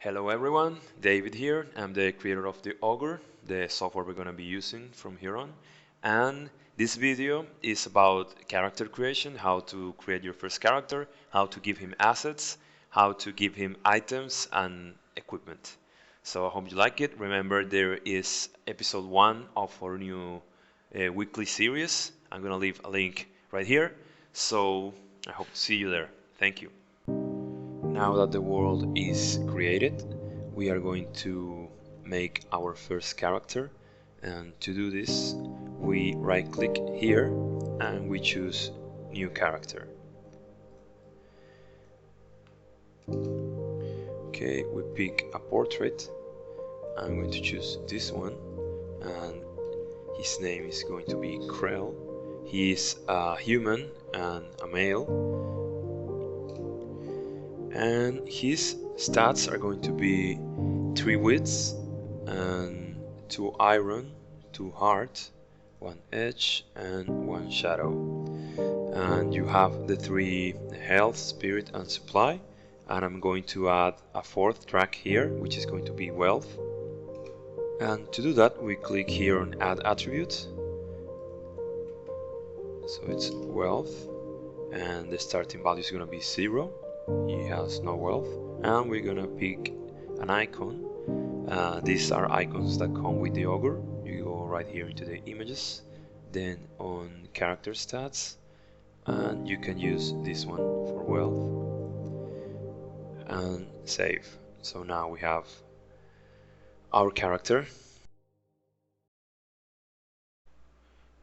Hello everyone, David here. I'm the creator of the Augur, the software we're going to be using from here on. And this video is about character creation, how to create your first character, how to give him assets, how to give him items and equipment. So I hope you like it. Remember, there is episode 1 of our new weekly series. I'm going to leave a link right here. So I hope to see you there. Thank you. Now that the world is created, we are going to make our first character, and to do this we right click here and we choose new character. Okay, we pick a portrait. I'm going to choose this one and his name is going to be Krell. He is a human and a male. And his stats are going to be 3 wits and 2 iron, 2 heart, 1 edge and 1 shadow. And you have the 3 health, spirit and supply. And I'm going to add a 4th track here, which is going to be wealth. And to do that we click here on add attribute. So it's wealth and the starting value is going to be 0. He has no wealth, and we're gonna pick an icon. These are icons that come with the Augur. You go right here into the images, then on character stats, and you can use this one for wealth and save. So now we have our character.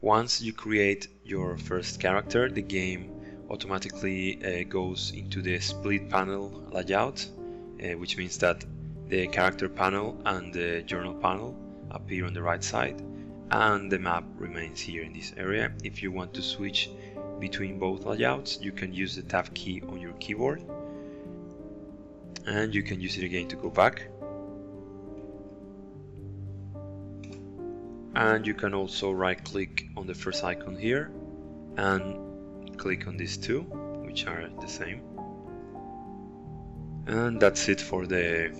Once you create your first character, the game automatically goes into the split panel layout, which means that the character panel and the journal panel appear on the right side and the map remains here in this area. If you want to switch between both layouts, you can use the tab key on your keyboard and you can use it again to go back. And you can also right click on the first icon here and click on these two, which are the same. And that's it for the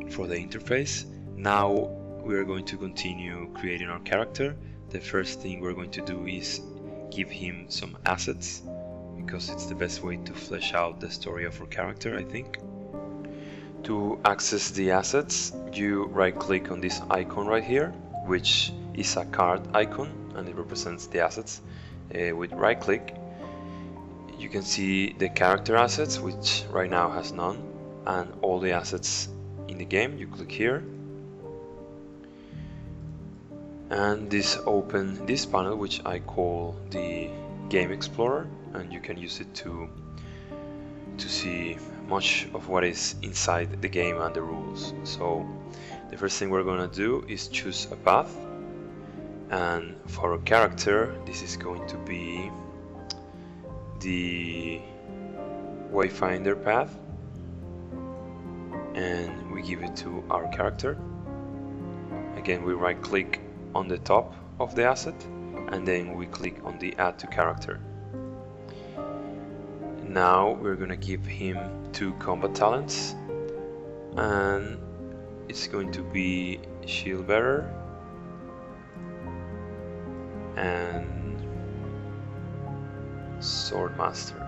interface. Now we are going to continue creating our character. The first thing we're going to do is give him some assets, because it's the best way to flesh out the story of our character, I think. To access the assets, you right click on this icon right here, which is a card icon and it represents the assets. With right click you can see the character assets, which right now has none, and all the assets in the game. You click here and this opens this panel, which I call the Game Explorer, and you can use it to see much of what is inside the game and the rules. So the first thing we're gonna do is choose a path, and for a character this is going to be the Wayfinder path, and we give it to our character. Again, we right click on the top of the asset and then we click on the add to character. Now we're gonna give him 2 combat talents, and it's going to be Shield Bearer and Swordmaster.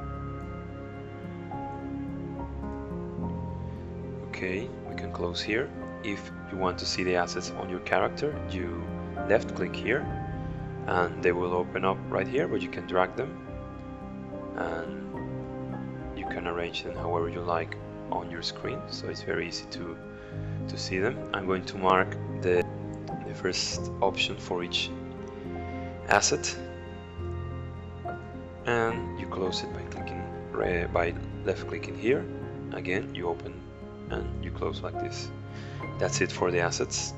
Okay, we can close here. If you want to see the assets on your character, you left click here and they will open up right here, but you can drag them and you can arrange them however you like on your screen, so it's very easy to see them. I'm going to mark the first option for each asset, and you close it by clicking by left clicking here. Again, you open and you close like this. That's it for the assets.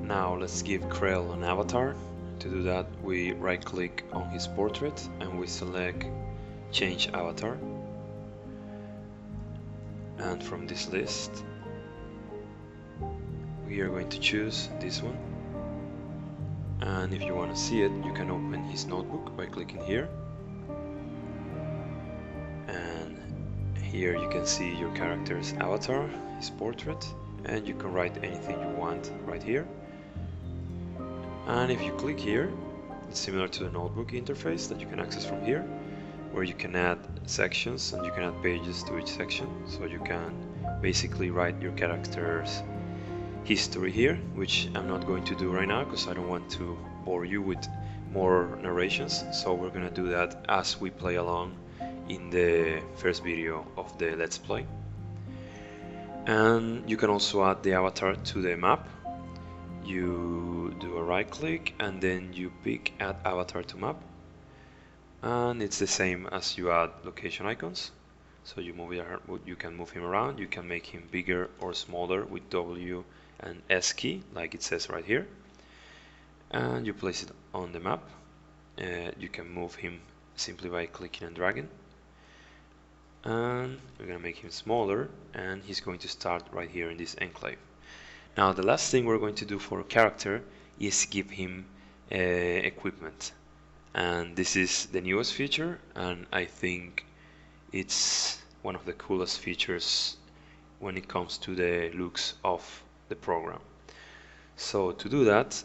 Now let's give Krell an avatar. To do that, we right click on his portrait and we select change avatar, and from this list we are going to choose this one. And if you want to see it, you can open his notebook by clicking here, and Here you can see your character's avatar, his portrait, and you can write anything you want right here. And if you click here, it's similar to the notebook interface that you can access from here, where you can add sections and you can add pages to each section. So you can basically write your character's history here, which I'm not going to do right now because I don't want to bore you with more narrations. So we're gonna do that as we play along in the first video of the Let's Play. And you can also add the avatar to the map. You do a right click and then you pick add avatar to map, and it's the same as you add location icons. So you move it, you can move him around, you can make him bigger or smaller with W and S key like it says right here, and you place it on the map. You can move him simply by clicking and dragging, and we're gonna make him smaller, and he's going to start right here in this enclave. Now the last thing we're going to do for a character is give him equipment, and this is the newest feature, and I think it's one of the coolest features when it comes to the looks of the program. So to do that,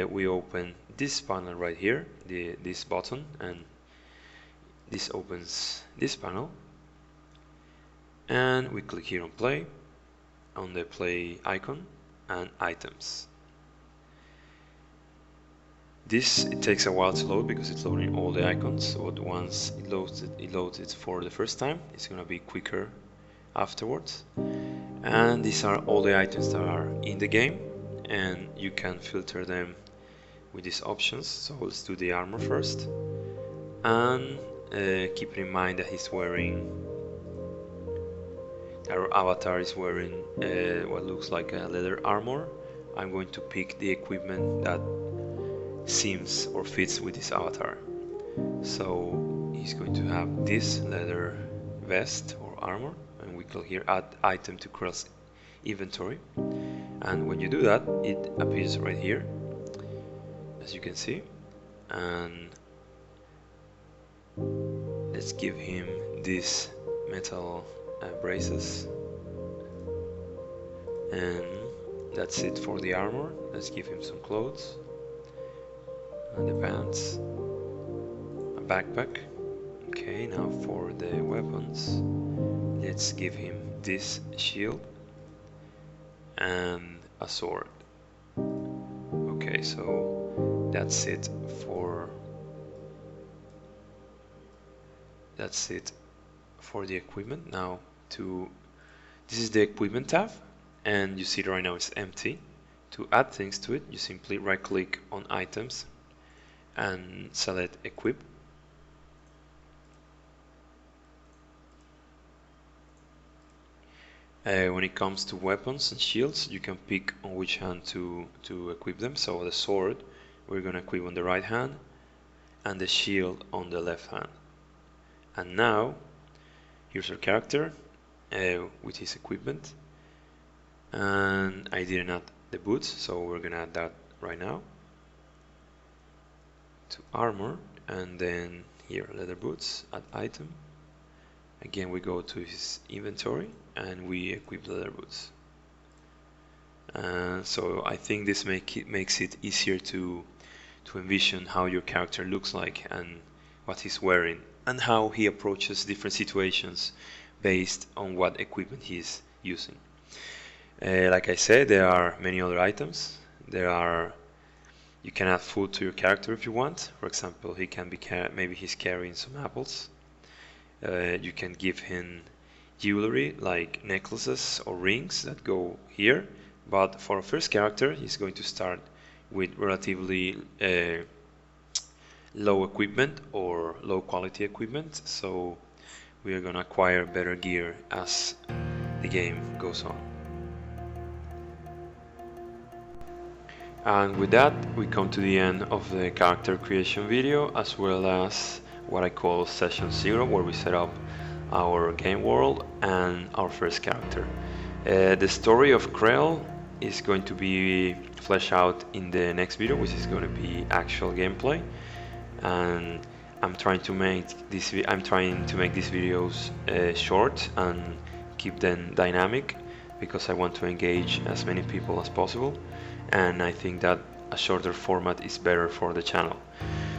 we open this panel right here, this button, and this opens this panel, and we click here on play, on the play icon, and items. It takes a while to load because it's loading all the icons, but once it loads it for the first time, it's gonna be quicker afterwards. And these are all the items that are in the game, and you can filter them with these options. So let's do the armor first, and keep in mind that our avatar is wearing what looks like a leather armor. I'm going to pick the equipment that seems or fits with this avatar. So he's going to have this leather vest or armor, and we click here add item to cross inventory, and when you do that it appears right here as you can see. And let's give him this metal braces, and that's it for the armor. Let's give him some clothes and the pants, a backpack. Okay, now for the weapons, let's give him this shield and a sword. Okay, so that's it for the equipment. Now this is the equipment tab, and you see right now it's empty. To add things to it, you simply right click on items and select equip. When it comes to weapons and shields, you can pick on which hand to equip them. So the sword we're going to equip on the right hand, and the shield on the left hand. And now here's our character with his equipment, and I didn't add the boots, so we're gonna add that right now to armor, and then here leather boots, add item. Again we go to his inventory and we equip leather boots. So I think this makes it easier to envision how your character looks like and what he's wearing, and how he approaches different situations based on what equipment he's using. Like I said, there are many other items. You can add food to your character if you want. For example, he can be maybe he's carrying some apples. You can give him jewelry like necklaces or rings that go here. But for our first character, he's going to start with relatively low equipment or low quality equipment. So we are going to acquire better gear as the game goes on. And with that, we come to the end of the character creation video, as well as what I call session 0, where we set up our game world and our first character. The story of Cero is going to be fleshed out in the next video, which is going to be actual gameplay. And I'm trying to make these videos short and keep them dynamic because I want to engage as many people as possible, and I think that a shorter format is better for the channel.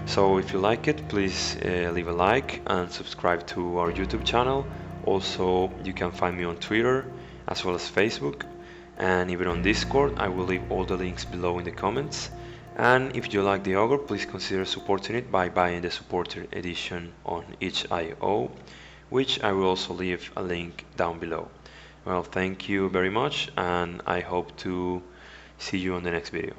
So if you like it, please leave a like and subscribe to our YouTube channel. Also, you can find me on Twitter as well as Facebook, and even on Discord. I will leave all the links below in the comments. And if you like the Augur, please consider supporting it by buying the supporter edition on itch.io, which I will also leave a link down below. Well, thank you very much, and I hope to see you on the next video.